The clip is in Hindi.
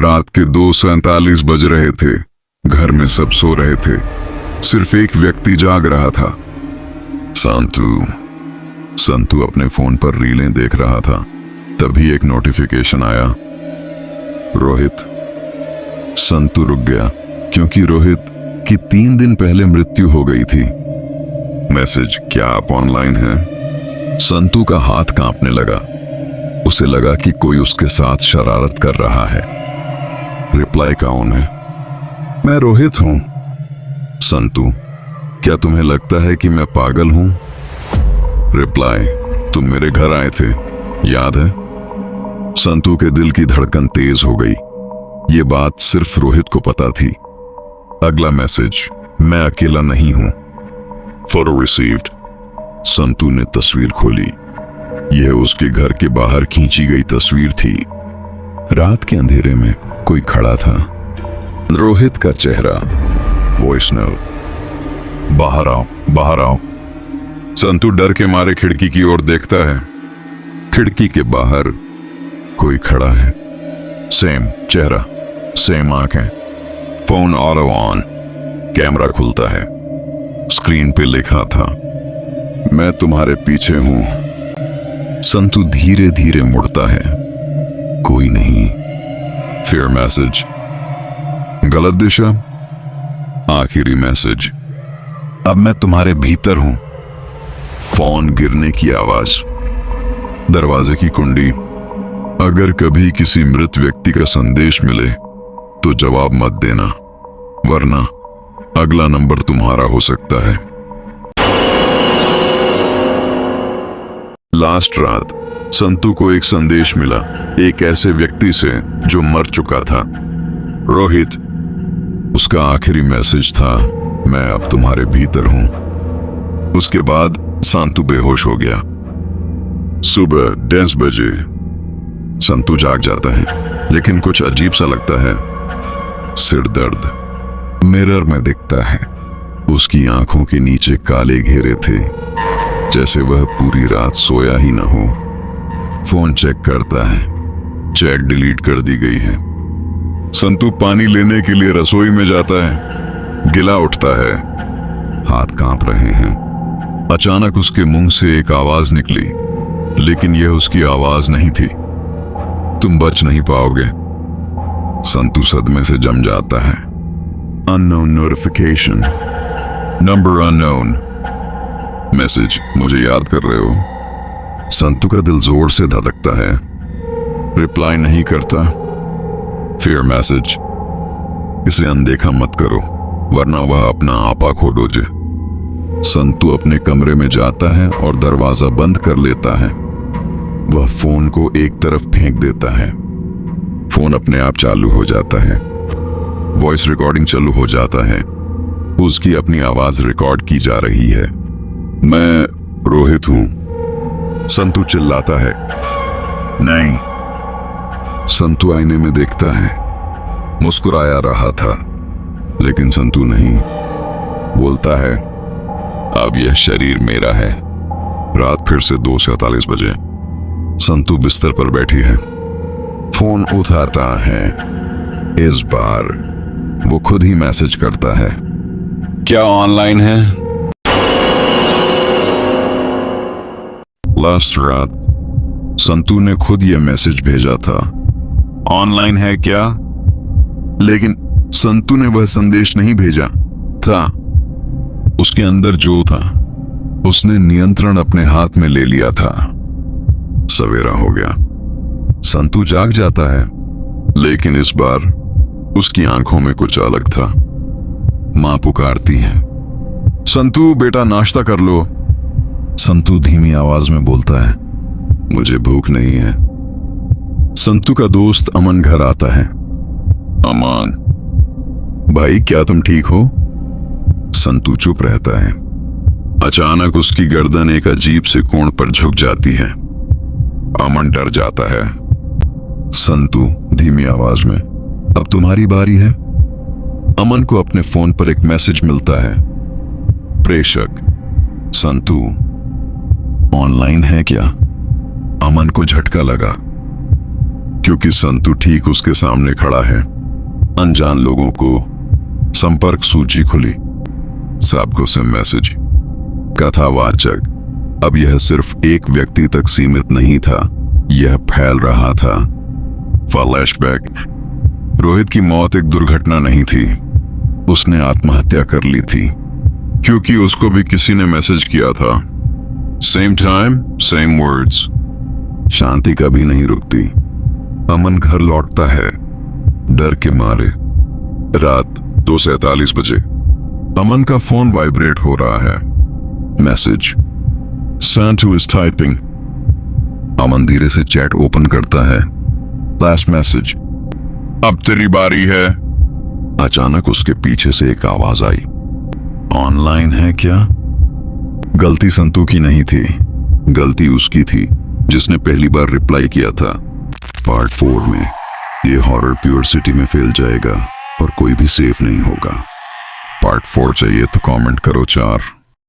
रात के 2:47 बज रहे थे। घर में सब सो रहे थे, सिर्फ एक व्यक्ति जाग रहा था। संतू अपने फोन पर रीलें देख रहा था। तभी एक नोटिफिकेशन आया, रोहित। संतू रुक गया, क्योंकि रोहित की 3 दिन पहले मृत्यु हो गई थी। मैसेज, क्या आप ऑनलाइन हैं? संतू का हाथ कांपने लगा। उसे लगा कि कोई उसके साथ शरारत कर रहा है। रिप्लाई कौन है? मैं रोहित हूं। संतू, क्या तुम्हें लगता है कि मैं पागल हूं? रिप्लाई, तुम मेरे घर आए थे, याद है? संतू के दिल की धड़कन तेज हो गई। ये बात सिर्फ रोहित को पता थी। अगला मैसेज, मैं अकेला नहीं हूं। Photo received. संतू ने तस्वीर खोली। यह उसके घर के बाहर खींची गई तस्वीर थी। रात के अंधेरे में कोई खड़ा था। रोहित का चेहरा। वॉइस नोट, बाहर आओ, बाहर आओ। संतू डर के मारे खिड़की की ओर देखता है। खिड़की के बाहर कोई खड़ा है। सेम चेहरा, सेम आंखें। Phone auto on. कैमरा खुलता है। स्क्रीन पे लिखा था, मैं तुम्हारे पीछे हूं। संतू धीरे धीरे मुड़ता है। कोई नहीं। फिर मैसेज, गलत दिशा। आखिरी मैसेज, अब मैं तुम्हारे भीतर हूं। फोन गिरने की आवाज, दरवाजे की कुंडी। अगर कभी किसी मृत व्यक्ति का संदेश मिले तो जवाब मत देना, वरना अगला नंबर तुम्हारा हो सकता है। लास्ट रात संतू को एक संदेश मिला, एक ऐसे व्यक्ति से जो मर चुका था। रोहित। उसका आखिरी मैसेज था, मैं अब तुम्हारे भीतर हूं। उसके बाद संतू बेहोश हो गया। सुबह 10 बजे संतू जाग जाता है, लेकिन कुछ अजीब सा लगता है। सिर दर्द मिरर में दिखता है। उसकी आंखों के नीचे काले घेरे थे, जैसे वह पूरी रात सोया ही न हो। फोन चेक करता है, चैट डिलीट कर दी गई है। संतू पानी लेने के लिए रसोई में जाता है। गिला उठता है, हाथ कांप रहे हैं। अचानक उसके मुंह से एक आवाज निकली, लेकिन यह उसकी आवाज नहीं थी। तुम बच नहीं पाओगे। संतू सदमे से जम जाता है। Unknown notification, number unknown. Message, मुझे याद कर रहे हो? संतू का दिल जोर से धड़कता है। रिप्लाई नहीं करता। फिर मैसेज, इसे अनदेखा मत करो, वरना वह अपना आपा खो दोगे। संतू अपने कमरे में जाता है और दरवाजा बंद कर लेता है। वह फोन को एक तरफ फेंक देता है। फोन अपने आप चालू हो जाता है। वॉइस रिकॉर्डिंग चालू हो जाता है। उसकी अपनी आवाज रिकॉर्ड की जा रही है। मैं रोहित हूं। संतू चिल्लाता है। नहीं। संतू आईने में देखता है। मुस्कुराया रहा था, लेकिन संतू नहीं। बोलता है, अब यह शरीर मेरा है। रात फिर से 2:47 बजे। संतू बिस्तर पर बैठी है। फोन उठाता है। इस बार वो खुद ही मैसेज करता है, क्या ऑनलाइन है? लास्ट रात संतू ने खुद यह मैसेज भेजा था, ऑनलाइन है क्या? लेकिन संतू ने वह संदेश नहीं भेजा था। उसके अंदर जो था, उसने नियंत्रण अपने हाथ में ले लिया था। सवेरा हो गया। संतू जाग जाता है, लेकिन इस बार उसकी आंखों में कुछ अलग था। मां पुकारती है, संतू बेटा नाश्ता कर लो। संतू धीमी आवाज में बोलता है, मुझे भूख नहीं है। संतू का दोस्त अमन घर आता है। अमन भाई, क्या तुम ठीक हो? संतू चुप रहता है। अचानक उसकी गर्दन एक अजीब से कोण पर झुक जाती है। अमन डर जाता है। संतू धीमी आवाज में, अब तुम्हारी बारी है। अमन को अपने फोन पर एक मैसेज मिलता है, प्रेषक संतू ऑनलाइन है क्या? अमन को झटका लगा। क्योंकि संतू ठीक उसके सामने खड़ा है। अनजान लोगों को संपर्क सूची खुली। सबको से मैसेज। कथावाचक। अब यह सिर्फ एक व्यक्ति तक सीमित नहीं था, यह फैल रहा था। फ्लैशबैक। रोहित की मौत एक दुर्घटना नहीं थी, उसने आत्महत्या कर ली थी, क्योंकि उसको भी किसी ने मैसेज किया था। Same time same words. शांति कभी नहीं रुकती। अमन घर लौटता है डर के मारे। रात 2:47 बजे अमन का फोन वाइब्रेट हो रहा है। Message. Santu is typing. Aman धीरे से चैट ओपन करता है। Last message. अब तेरी बारी है। अचानक उसके पीछे से एक आवाज आई। ऑनलाइन है क्या? गलती संतू की नहीं थी, गलती उसकी थी जिसने पहली बार रिप्लाई किया था। पार्ट 4 में ये हॉरर प्योर सिटी में फैल जाएगा और कोई भी सेफ नहीं होगा। पार्ट 4 चाहिए तो कमेंट करो 4।